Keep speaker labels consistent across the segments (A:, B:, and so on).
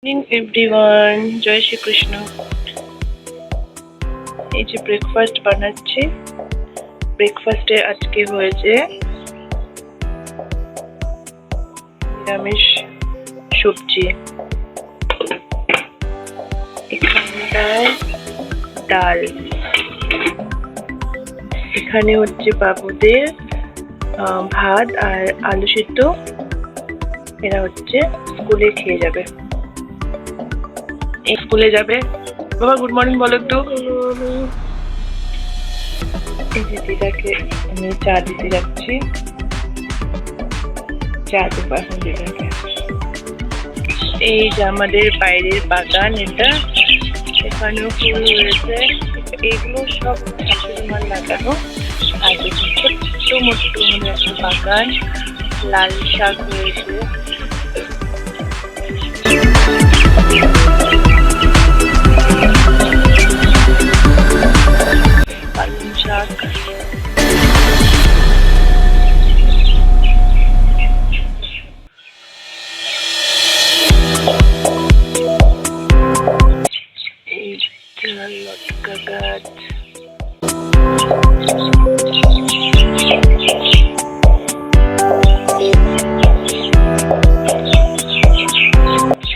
A: Morning everyone, জয় শ্রীকৃষ্ণ। এই যে breakfast বানাচ্ছি। ব্রেকফাস্টে আজকে হয়েছে নিরামিষ সবজি, এখানটায় ডাল, এখানে হচ্ছে বাবুদের ভাত আর আলু সিদ্ধ। এরা হচ্ছে স্কুলে খেয়ে যাবে, স্কুলে যাবে। বাবা গুড মর্নিং বলো তো। এই যে দিদাকে আমি চা দিতে যাচ্ছি, চা দেবো এখন দিদাকে। এই যে আমাদের বাইরের বাগান, এটা এখানেও ফুল রয়েছে। এগুলো সব শাশুড়ি মার লাগানো। আর দেখুন ছোট্ট মোট্ট মানে একটা বাগান, লাল শাক রয়েছে। পালং শাক, লটকা গাছ,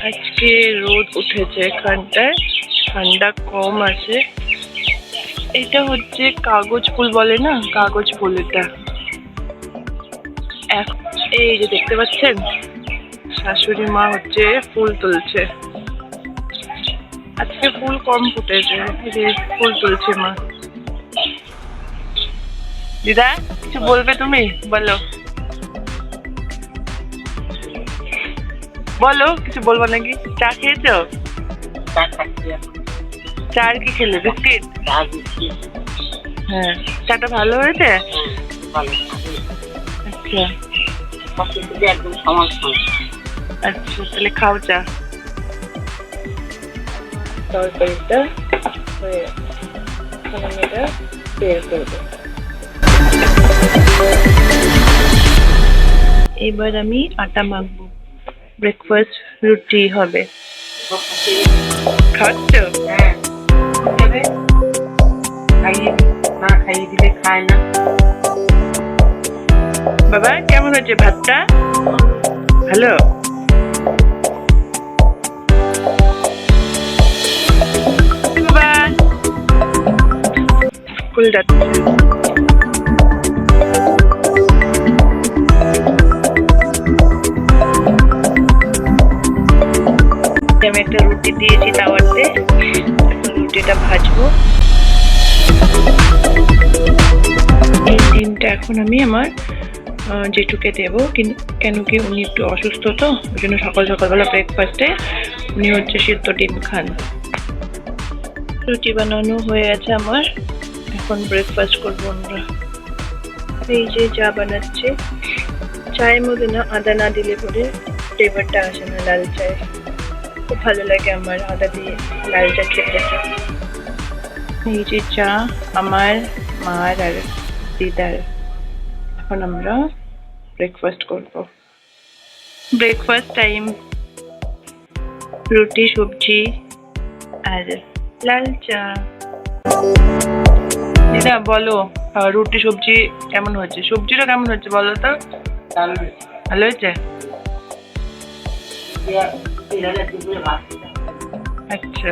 A: আজকে রোদ উঠেছে এখানটায়, ঠান্ডা কম আছে। এটা হচ্ছে কাগজ ফুল বলে না, কাগজ ফুল। এটা এই যে দেখতে পাচ্ছেন শাশুড়ি মা হচ্ছে ফুল তুলছে। আজকে ফুল কম ফুটেছে, ফুল তুলছে মা। দিদা কিছু বলবে তুমি? বলো বলো, কিছু বলবো নাকি? চা খেয়েছো? চা আর কি খেলে? বিস্কিট? হ্যাঁ, চাটা ভালো হয়েছে। আচ্ছা আচ্ছা, তাহলে খাও চা। তরকারিটা হয়ে এখন আমি এটা বের করবো। এবার আমি আটা মাখবো, ব্রেকফাস্ট রুটি হবে। খাচ্ছ?
B: হ্যাঁ, না খাইয়ে দিলে খায় না।
A: বাবা কেমন হয়েছে ভাতটা? ভালো? বাবা স্কুল যাচ্ছে। আমি একটা রুটি দিয়েছি তাওয়াতে, রুটিটা ভাজবো। এই ডিমটা এখন আমি আমার জেঠুকে দেবো, কেন কি উনি একটু অসুস্থ, তো ওই জন্য সকালবেলা ব্রেকফাস্টে উনি হচ্ছে সিদ্ধ ডিম খান। রুটি বানানো হয়ে গেছে আমার, এখন ব্রেকফাস্ট করবো আমরা। এই যে চা বানাচ্ছে, চায়ের মধ্যে না আদা না দিলে পরে ফ্লেভারটা আসে না লাল চায়ে। খুব ভালো লাগে আমার আদা দিয়ে লাল চা খেতে। এই যে চা আমার মার আর দিদার। এখন আমরা ব্রেকফাস্ট করব। ব্রেকফাস্ট টাইম, রুটি সবজি আর লাল চা। দিদা বলো রুটি সবজি কেমন হয়েছে? সবজিটা কেমন হয়েছে বলো তো? ভালো হয়েছে? আচ্ছা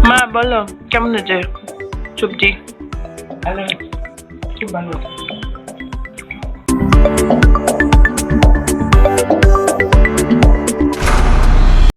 A: মা বলো কেমন হয়েছে সবজি?
B: ভালো, খুব ভালো।